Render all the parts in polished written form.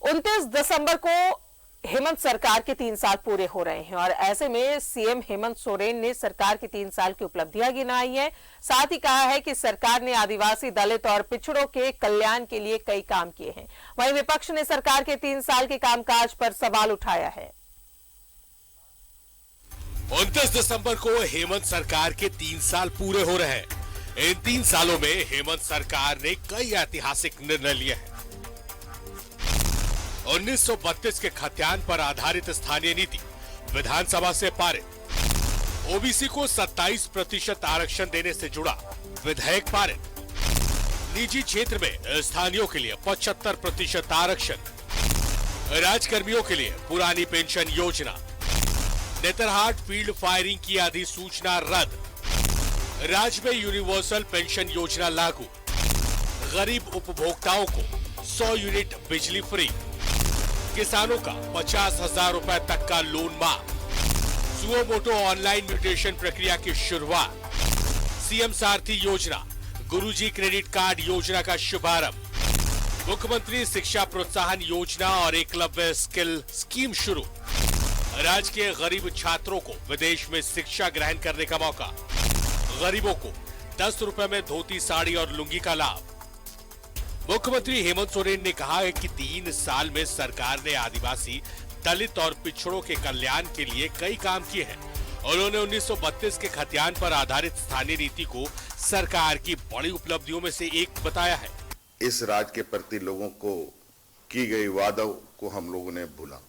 29 दिसंबर को हेमंत सरकार के 3 साल पूरे हो रहे हैं और ऐसे में सीएम हेमंत सोरेन ने सरकार की 3 साल की उपलब्धियां गिनाई है। साथ ही कहा है कि सरकार ने आदिवासी, दलित और पिछड़ों के कल्याण के लिए कई काम किए हैं। वहीं विपक्ष ने सरकार के 3 साल के कामकाज पर सवाल उठाया है। 29 दिसंबर को हेमंत सरकार के 3 साल पूरे हो रहे हैं। इन 3 सालों में हेमंत सरकार ने कई ऐतिहासिक निर्णय लिए हैं। 1932 के खतियान पर आधारित स्थानीय नीति विधानसभा से पारित। ओबीसी को 27% आरक्षण देने से जुड़ा विधेयक पारित। निजी क्षेत्र में स्थानीयों के लिए 75% आरक्षण। राजकर्मियों के लिए पुरानी पेंशन योजना। नेतरहाट फील्ड फायरिंग की अधिसूचना रद्द। राज्य में यूनिवर्सल पेंशन योजना लागू। गरीब उपभोक्ताओं को 100 यूनिट बिजली फ्री। किसानों का 50,000 रुपए तक का लोन माफ। सुओ मोटो ऑनलाइन म्यूटेशन प्रक्रिया की शुरुआत। सीएम सारथी योजना, गुरुजी क्रेडिट कार्ड योजना का शुभारंभ। मुख्यमंत्री शिक्षा प्रोत्साहन योजना और एकलव्य स्किल स्कीम शुरू। राज्य के गरीब छात्रों को विदेश में शिक्षा ग्रहण करने का मौका। गरीबों को 10 रुपए में धोती, साड़ी और लुंगी का लाभ। मुख्यमंत्री हेमंत सोरेन ने कहा है कि 3 साल में सरकार ने आदिवासी, दलित और पिछड़ों के कल्याण के लिए कई काम किए हैं। उन्होंने 1932 के खतियान पर आधारित स्थानीय नीति को सरकार की बड़ी उपलब्धियों में से एक बताया है। इस राज्य के प्रति लोगों को की गई वादों को हम लोगों ने भूला।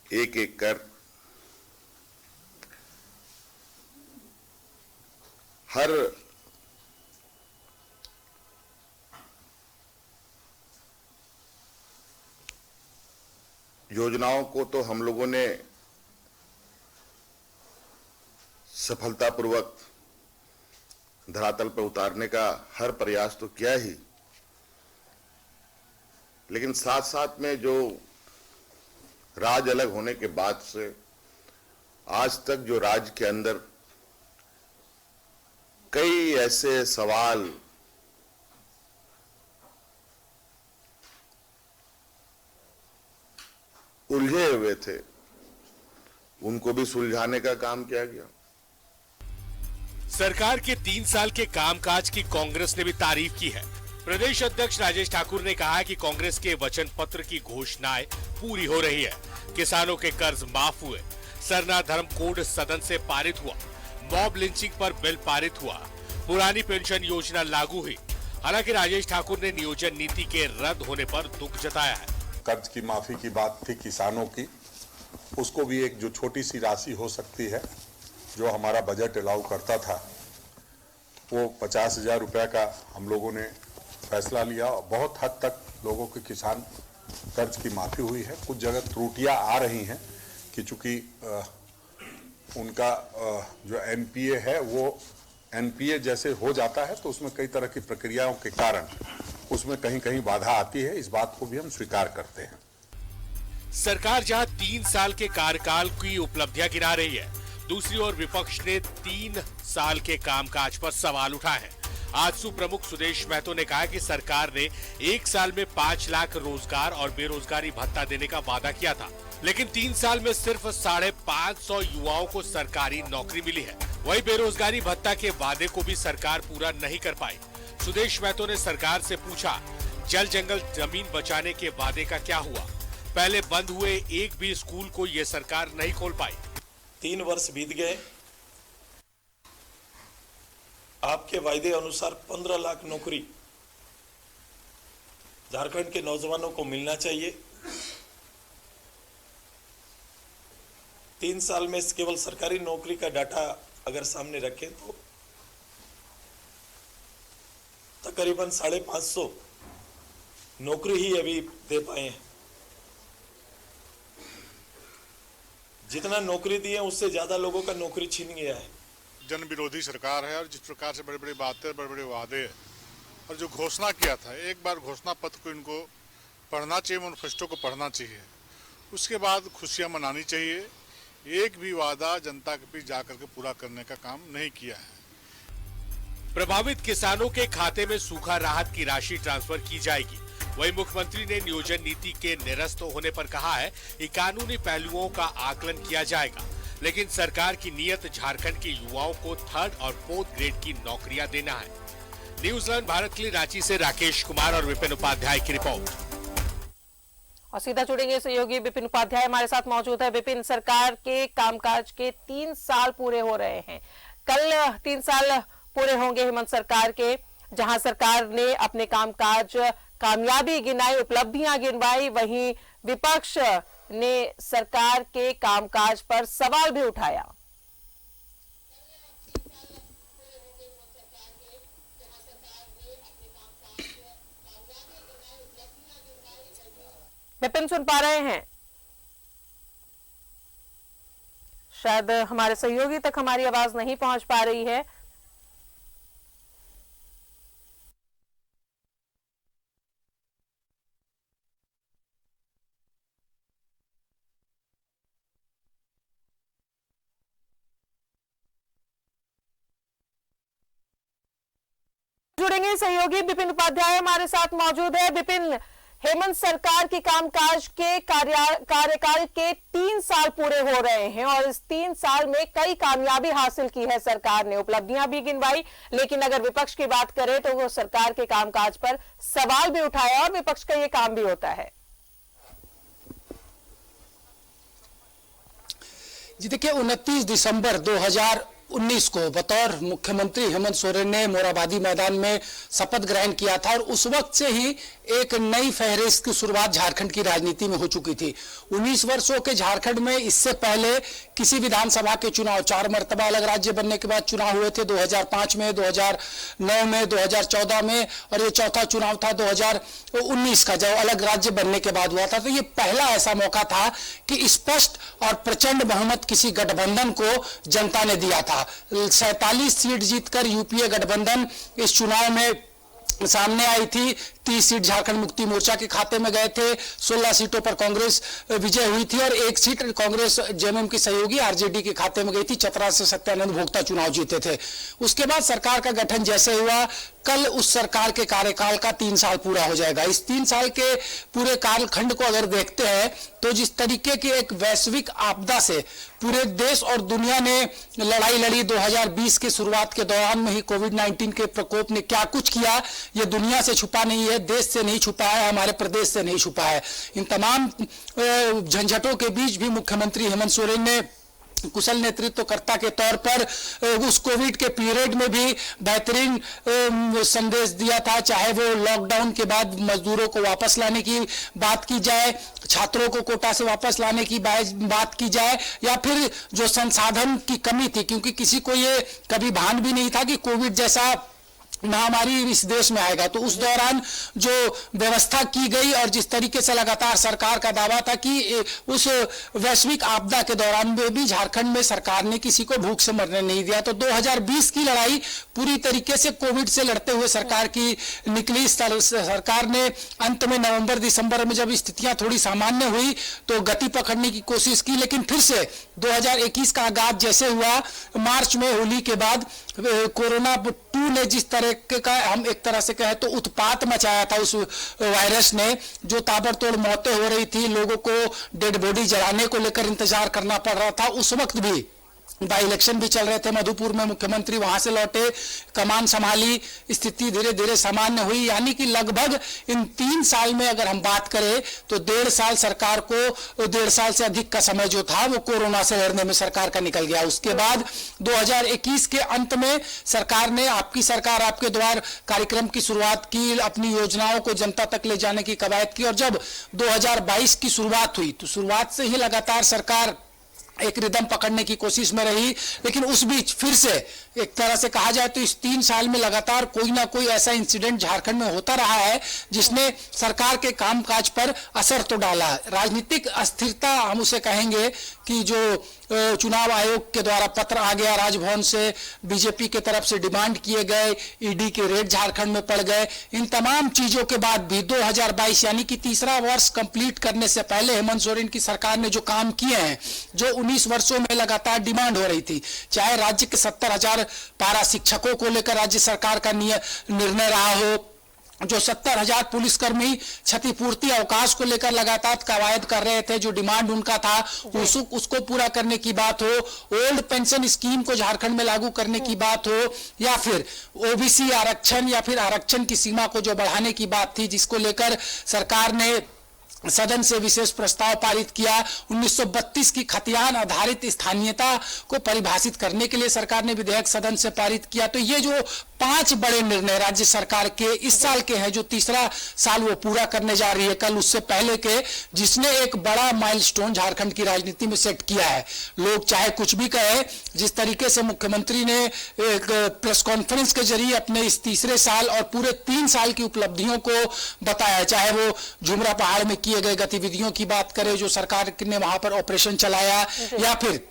एक एक कर हर योजनाओं को तो हम लोगों ने सफलतापूर्वक धरातल पर उतारने का हर प्रयास तो किया ही, लेकिन साथ साथ में जो राज्य अलग होने के बाद से आज तक जो राज्य के अंदर कई ऐसे सवाल उलझे हुए थे, उनको भी सुलझाने का काम किया गया। सरकार के 3 साल के कामकाज की कांग्रेस ने भी तारीफ की है। प्रदेश अध्यक्ष राजेश ठाकुर ने कहा कि कांग्रेस के वचन पत्र की घोषणाएं पूरी हो रही है। किसानों के कर्ज माफ हुए। सरना धर्म कोड सदन से पारित हुआ। मॉब लिंचिंग पर बिल पारित हुआ। पुरानी पेंशन योजना लागू हुई। हालांकि राजेश ठाकुर ने नियोजन नीति के रद्द होने पर दुख जताया है। कर्ज की माफी की बात थी किसानों की, उसको भी एक जो छोटी सी राशि हो सकती है जो हमारा बजट अलाउ करता था, वो 50,000 रुपये का हम लोगों ने फैसला लिया और बहुत हद तक लोगों के किसान कर्ज की माफी हुई है। कुछ जगह त्रुटियां आ रही हैं कि चूंकि उनका जो एनपीए है वो एनपीए जैसे हो जाता है तो उसमें कई तरह की प्रक्रियाओं के कारण उसमें कहीं कहीं बाधा आती है। इस बात को भी हम स्वीकार करते हैं। सरकार जहां 3 साल के कार्यकाल की उपलब्धियां गिना रही है, दूसरी ओर विपक्ष ने 3 साल के कामकाज पर सवाल उठाए हैं। आजसू प्रमुख सुदेश महतो ने कहा कि सरकार ने 1 साल में 5 लाख रोजगार और बेरोजगारी भत्ता देने का वादा किया था, लेकिन 3 साल में सिर्फ 550 युवाओं को सरकारी नौकरी मिली है। वही बेरोजगारी भत्ता के वादे को भी सरकार पूरा नहीं कर पाई। सुदेश महतो ने सरकार से पूछा, जल जंगल जमीन बचाने के वादे का क्या हुआ? पहले बंद हुए एक भी स्कूल को ये सरकार नहीं खोल पाई। 3 वर्ष बीत गए। आपके वायदे अनुसार 15 लाख नौकरी झारखंड के नौजवानों को मिलना चाहिए। 3 साल में केवल सरकारी नौकरी का डाटा अगर सामने रखें तो तकरीबन 550 नौकरी ही अभी दे पाए हैं। जितना नौकरी दिए उससे ज्यादा लोगों का नौकरी छीन गया है। जन विरोधी सरकार है और जिस प्रकार से बड़े बड़े बातें, बड़े बड़े वादे और जो घोषणा किया था, एक बार घोषणा पत्र को इनको पढ़ना चाहिए, मैनिफेस्टो को पढ़ना चाहिए, उसके बाद खुशियां मनानी चाहिए। एक भी वादा जनता के बीच जाकर के पूरा करने का काम नहीं किया है। प्रभावित किसानों के खाते में सूखा राहत की राशि ट्रांसफर की जाएगी। वहीं मुख्यमंत्री ने नियोजन नीति के निरस्त होने पर कहा है कि कानूनी पहलुओं का आकलन किया जाएगा, लेकिन सरकार की नीयत झारखंड के युवाओं को 3rd और 4th ग्रेड की नौकरियां देना है। न्यूजीलैंड भारत के लिए रांची से राकेश कुमार और विपिन उपाध्याय की रिपोर्ट। और सीधा जुड़ेंगे सहयोगी विपिन उपाध्याय हमारे साथ मौजूद है। विपिन, सरकार के कामकाज के 3 साल पूरे हो रहे हैं। कल 3 साल पूरे होंगे हेमंत सरकार के, जहां सरकार ने अपने कामकाज कामयाबी गिनाई, उपलब्धियां गिनवाई, वहीं विपक्ष ने सरकार के कामकाज पर सवाल भी उठाया। विपिन, सुन पा रहे हैं? शायद हमारे सहयोगी तक हमारी आवाज नहीं पहुंच पा रही है। जुड़ेंगे सहयोगी विपिन उपाध्याय हमारे साथ मौजूद है। विपिन, हेमंत सरकार की कामकाज के कार्यकाल के 3 साल पूरे हो रहे हैं और इस 3 साल में कई कामयाबी हासिल की है सरकार ने, उपलब्धियां भी गिनवाई, लेकिन अगर विपक्ष की बात करें तो वो सरकार के कामकाज पर सवाल भी उठाया और विपक्ष का ये काम भी होता है। जी देखिए, 29 दिसंबर 2019 को बतौर मुख्यमंत्री हेमंत सोरेन ने मोरहाबादी मैदान में शपथ ग्रहण किया था और उस वक्त से ही एक नई फहरिस्त की शुरुआत झारखंड की राजनीति में हो चुकी थी। 19 वर्षों के झारखंड में इससे पहले किसी विधानसभा के चुनाव 4 मर्तबा अलग राज्य बनने के बाद चुनाव हुए थे, 2005 में, 2009 में, 2014 में, और ये चौथा चुनाव था 2019 का, जो अलग राज्य बनने के बाद हुआ था। तो ये पहला ऐसा मौका था कि स्पष्ट और प्रचंड बहुमत किसी गठबंधन को जनता ने दिया था। 47 सीट जीतकर यूपीए गठबंधन इस चुनाव में सामने आई थी। 30 सीट झारखंड मुक्ति मोर्चा के खाते में गए थे, 16 सीटों पर कांग्रेस विजय हुई थी और 1 सीट कांग्रेस जेएमएम की सहयोगी आरजेडी के खाते में गई थी। चतरा से सत्यानंद भोक्ता चुनाव जीते थे। उसके बाद सरकार का गठन जैसे हुआ, कल उस सरकार के कार्यकाल का 3 साल पूरा हो जाएगा। इस 3 साल के पूरे कालखंड को अगर देखते हैं तो जिस तरीके की एक वैश्विक आपदा से पूरे देश और दुनिया ने लड़ाई लड़ी, 2020 के शुरुआत के दौरान में ही कोविड-19 के प्रकोप ने क्या कुछ किया, ये दुनिया से छुपा नहीं है, देश से नहीं छुपा है, हमारे प्रदेश से नहीं छुपा है। इन तमाम झंझटों के बीच भी मुख्यमंत्री हेमंत सोरेन ने कुशल नेतृत्वकर्ता के तौर पर उस कोविड के पीरियड में भी बेहतरीन संदेश दिया था। चाहे वो लॉकडाउन के बाद मजदूरों को वापस लाने की बात की जाए, छात्रों को कोटा से वापस लाने की बात की जाए, या फिर जो संसाधन की कमी थी, क्योंकि किसी को ये कभी भान भी नहीं था कि कोविड जैसा महामारी इस देश में आएगा। तो उस दौरान जो व्यवस्था की गई और जिस तरीके से लगातार सरकार का दावा था कि उस वैश्विक आपदा के दौरान भी झारखंड में सरकार ने किसी को भूख से मरने नहीं दिया। तो 2020 की लड़ाई पूरी तरीके से कोविड से लड़ते हुए सरकार की निकली। सरकार ने अंत में नवंबर दिसंबर में जब स्थितियां थोड़ी सामान्य हुई तो गति पकड़ने की कोशिश की, लेकिन फिर से 2021 का आगाज जैसे हुआ, मार्च में होली के बाद कोरोना 2 ने जिस तरह का, हम एक तरह से कहें तो उत्पात मचाया था उस वायरस ने, जो ताबड़तोड़ मौतें हो रही थी, लोगों को डेड बॉडी जलाने को लेकर इंतजार करना पड़ रहा था। उस वक्त भी बाई इलेक्शन भी चल रहे थे मधुपुर में, मुख्यमंत्री वहां से लौटे, कमान संभाली, स्थिति धीरे धीरे सामान्य हुई। यानी कि लगभग इन 3 साल में अगर हम बात करें तो 1.5 साल सरकार को, 1.5 साल से अधिक का समय जो था वो कोरोना से लड़ने में सरकार का निकल गया। उसके बाद 2021 के अंत में सरकार ने आपकी सरकार आपके द्वार कार्यक्रम की शुरुआत की, अपनी योजनाओं को जनता तक ले जाने की कवायद की, और जब 2022 की शुरुआत हुई तो शुरुआत से ही लगातार सरकार एक रिदम पकड़ने की कोशिश में रही। लेकिन उस बीच फिर से एक तरह से कहा जाए तो इस 3 साल में लगातार कोई ना कोई ऐसा इंसिडेंट झारखंड में होता रहा है जिसने सरकार के कामकाज पर असर तो डाला। राजनीतिक अस्थिरता हम उसे कहेंगे कि जो चुनाव आयोग के द्वारा पत्र आ गया राजभवन से, बीजेपी के तरफ से डिमांड किए गए, ईडी के रेड झारखंड में पड़ गए, इन तमाम चीजों के बाद भी 2022 यानी कि तीसरा वर्ष कंप्लीट करने से पहले हेमंत सोरेन की सरकार ने जो काम किए हैं, जो 19 वर्षों में लगातार डिमांड हो रही थी, चाहे राज्य के 70,000 पारा शिक्षकों को लेकर राज्य सरकार का निर्णय रहा हो, जो 70,000 पुलिसकर्मी क्षतिपूर्ति अवकाश को लेकर लगातार कवायद कर रहे थे, जो डिमांड उनका था उसको पूरा करने की बात हो, ओल्ड पेंशन स्कीम को झारखंड में लागू करने की बात हो, या फिर ओबीसी आरक्षण या फिर आरक्षण की सीमा को जो बढ़ाने की बात थी, जिसको लेकर सरकार ने सदन से विशेष प्रस्ताव पारित किया। 1932 की खतियान आधारित स्थानीयता को परिभाषित करने के लिए सरकार ने विधेयक सदन से पारित किया। तो ये जो 5 बड़े निर्णय राज्य सरकार के इस साल के हैं, जो तीसरा साल वो पूरा करने जा रही है कल उससे पहले के, जिसने एक बड़ा माइलस्टोन झारखंड की राजनीति में सेट किया है। लोग चाहे कुछ भी कहे, जिस तरीके से मुख्यमंत्री ने एक प्रेस कॉन्फ्रेंस के जरिए अपने इस तीसरे साल और पूरे 3 साल की उपलब्धियों को बताया, चाहे वो झुमरा पहाड़ में किए गए गतिविधियों की बात करें जो सरकार ने वहां पर ऑपरेशन चलाया, या फिर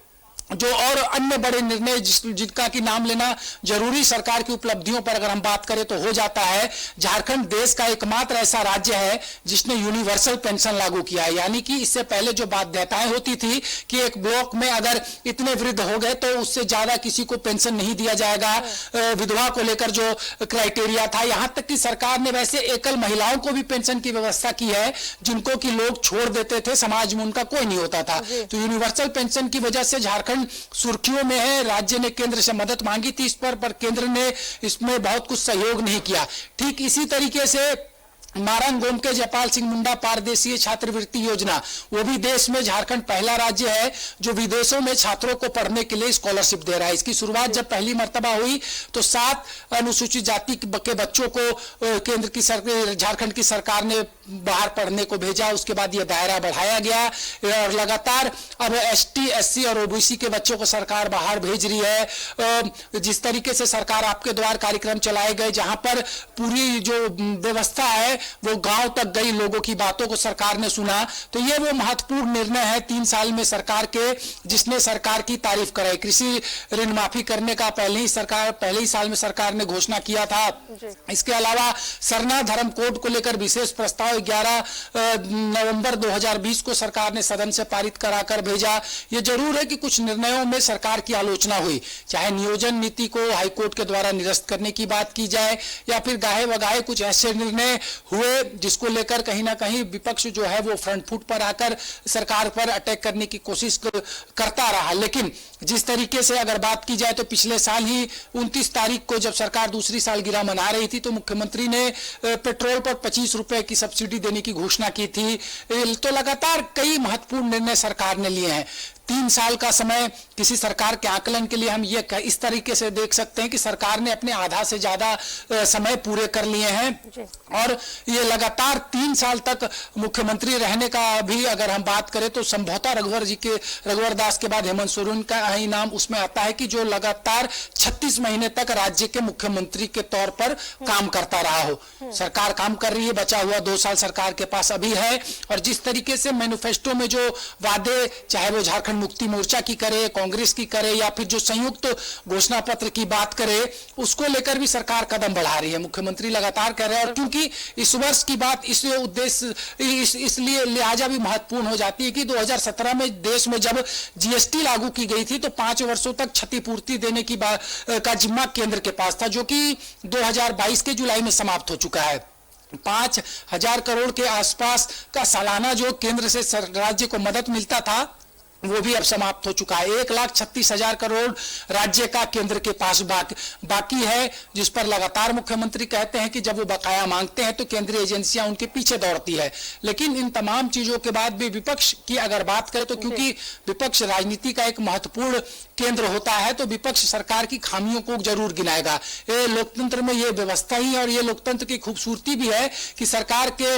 जो और अन्य बड़े निर्णय जिनका की नाम लेना जरूरी सरकार की उपलब्धियों पर अगर हम बात करें तो हो जाता है। झारखंड देश का एकमात्र ऐसा राज्य है जिसने यूनिवर्सल पेंशन लागू किया है, यानी कि इससे पहले जो बाध्यताएं होती थी कि एक ब्लॉक में अगर इतने वृद्ध हो गए तो उससे ज्यादा किसी को पेंशन नहीं दिया जाएगा, विधवा को लेकर जो क्राइटेरिया था, यहां तक कि सरकार ने वैसे एकल महिलाओं को भी पेंशन की व्यवस्था की है, जिनको कि लोग छोड़ देते थे, समाज में उनका कोई नहीं होता था। तो यूनिवर्सल पेंशन की वजह से झारखंड सुर्खियों में है। राज्य ने केंद्र से मदद मांगी थी इस पर केंद्र ने इसमें बहुत कुछ सहयोग नहीं किया। ठीक इसी तरीके से नारायण गोमके जयपाल सिंह मुंडा पारदेशीय छात्रवृत्ति योजना, वो भी देश में झारखंड पहला राज्य है जो विदेशों में छात्रों को पढ़ने के लिए स्कॉलरशिप दे रहा है। इसकी शुरुआत जब पहली मर्तबा हुई तो 7 अनुसूचित जाति के बच्चों को केंद्र की झारखंड की सरकार ने बाहर पढ़ने को भेजा। उसके बाद यह दायरा बढ़ाया गया और लगातार अब एसटी, एससी और ओबीसी के बच्चों को सरकार बाहर भेज रही है। जिस तरीके से सरकार आपके द्वार कार्यक्रम चलाए गए, जहां पर पूरी जो व्यवस्था है वो गांव तक गई, लोगों की बातों को सरकार ने सुना, तो ये वो महत्वपूर्ण निर्णय है 3 साल में सरकार के, जिसने सरकार की तारीफ कराई। कृषि ऋण माफी करने का पहले ही साल में सरकार ने घोषणा किया था। इसके अलावा सरना धर्म कोड को लेकर विशेष प्रस्ताव 11 नवंबर 2020 को सरकार ने सदन से पारित कराकर भेजा। ये जरूर है कि कुछ निर्णयों में सरकार की आलोचना हुई, चाहे नियोजन नीति को हाईकोर्ट के द्वारा निरस्त करने की बात की जाए, या फिर गाहे बगाहे कुछ ऐसे निर्णय हुए जिसको लेकर कहीं ना कहीं विपक्ष जो है वो फ्रंट फुट पर आकर सरकार पर अटैक करने की कोशिश करता रहा। लेकिन जिस तरीके से अगर बात की जाए तो पिछले साल ही 29 तारीख को जब सरकार दूसरी सालगिरह मना रही थी तो मुख्यमंत्री ने पेट्रोल पर 25 रुपए की सब्सिडी देने की घोषणा की थी। तो लगातार कई महत्वपूर्ण निर्णय सरकार ने लिए हैं। 3 साल का समय किसी सरकार के आकलन के लिए हम ये इस तरीके से देख सकते हैं कि सरकार ने अपने आधा से ज्यादा समय पूरे कर लिए हैं, और ये लगातार 3 साल तक मुख्यमंत्री रहने का भी अगर हम बात करें तो संभवतः रघुवर दास के बाद हेमंत सोरेन का ही नाम उसमें आता है कि जो लगातार 36 महीने तक राज्य के मुख्यमंत्री के तौर पर काम करता रहा हो। सरकार काम कर रही है, बचा हुआ 2 साल सरकार के पास अभी है, और जिस तरीके से मैनिफेस्टो में जो वादे, चाहे वो झारखंड मुक्ति मोर्चा की करे, कांग्रेस की करे, या फिर जो संयुक्त घोषणा पत्र की बात करे, उसको लेकर भी सरकार कदम बढ़ा रही है। मुख्यमंत्री लगातार कह रहे हैं, और क्योंकि इस वर्ष की बात इस उद्देश्य इसलिए लिहाजा भी महत्वपूर्ण हो जाती है कि 2017 में देश में जब जीएसटी लागू की गई थी तो 5 वर्षों तक क्षतिपूर्ति देने की का जिम्मा केंद्र के पास था, जो कि 2022 के जुलाई में समाप्त हो चुका है। 5,000 करोड़ के आसपास का सालाना जो केंद्र से राज्य को मदद मिलता था वो भी अब समाप्त हो चुका है। 1,36,000 करोड़ राज्य का केंद्र के पास बाकी है, जिस पर लगातार मुख्यमंत्री कहते हैं कि जब वो बकाया मांगते हैं तो केंद्रीय एजेंसियां उनके पीछे दौड़ती है। लेकिन इन तमाम चीजों के बाद भी विपक्ष की अगर बात करें तो क्योंकि विपक्ष राजनीति का एक महत्वपूर्ण केंद्र होता है तो विपक्ष सरकार की खामियों को जरूर गिनाएगा। ये लोकतंत्र में ये व्यवस्था ही है, और ये लोकतंत्र की खूबसूरती भी है कि सरकार के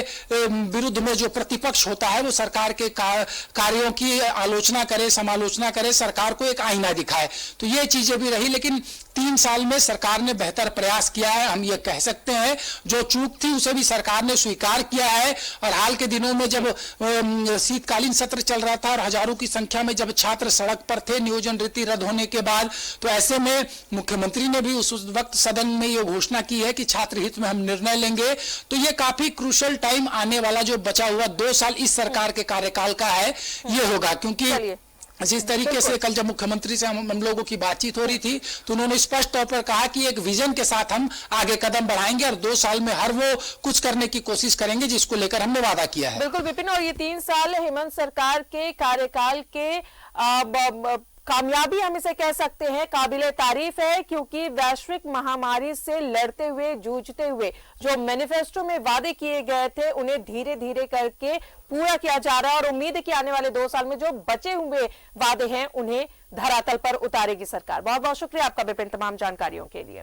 विरुद्ध में जो प्रतिपक्ष होता है वो सरकार के कार्यों की आलोचना करे, समालोचना करे, सरकार को एक आईना दिखाए। तो ये चीजें भी रही, लेकिन 3 साल में सरकार ने बेहतर प्रयास किया है, हम ये कह सकते हैं। जो चूक थी उसे भी सरकार ने स्वीकार किया है, और हाल के दिनों में जब शीतकालीन सत्र चल रहा था और हजारों की संख्या में जब छात्र सड़क पर थे नियोजन रीति रद्द होने के बाद, तो ऐसे में मुख्यमंत्री ने भी उस वक्त सदन में ये घोषणा की है कि छात्र हित में हम निर्णय लेंगे। तो ये काफी क्रूशल टाइम आने वाला जो बचा हुआ 2 साल इस सरकार के कार्यकाल का है ये होगा, क्योंकि जिस तरीके से कल जब मुख्यमंत्री से हम लोगों की बातचीत हो रही थी तो उन्होंने स्पष्ट तौर पर कहा कि एक विजन के साथ हम आगे कदम बढ़ाएंगे और 2 साल में हर वो कुछ करने की कोशिश करेंगे जिसको लेकर हमने वादा किया है। बिल्कुल विपिन, और ये 3 साल हेमंत सरकार के कार्यकाल के कामयाबी हम इसे कह सकते हैं, काबिले तारीफ है, क्योंकि वैश्विक महामारी से लड़ते हुए, जूझते हुए जो मैनिफेस्टो में वादे किए गए थे उन्हें धीरे धीरे करके पूरा किया जा रहा है और उम्मीद है कि आने वाले 2 साल में जो बचे हुए वादे हैं उन्हें धरातल पर उतारेगी सरकार। बहुत बहुत शुक्रिया आपका विपिन तमाम जानकारियों के लिए।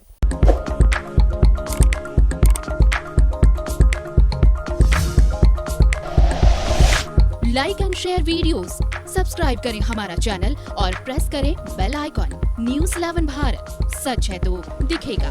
Like and share videos, subscribe करें हमारा चैनल और प्रेस करें बेल आइकॉन। News 11 भारत, सच है तो दिखेगा।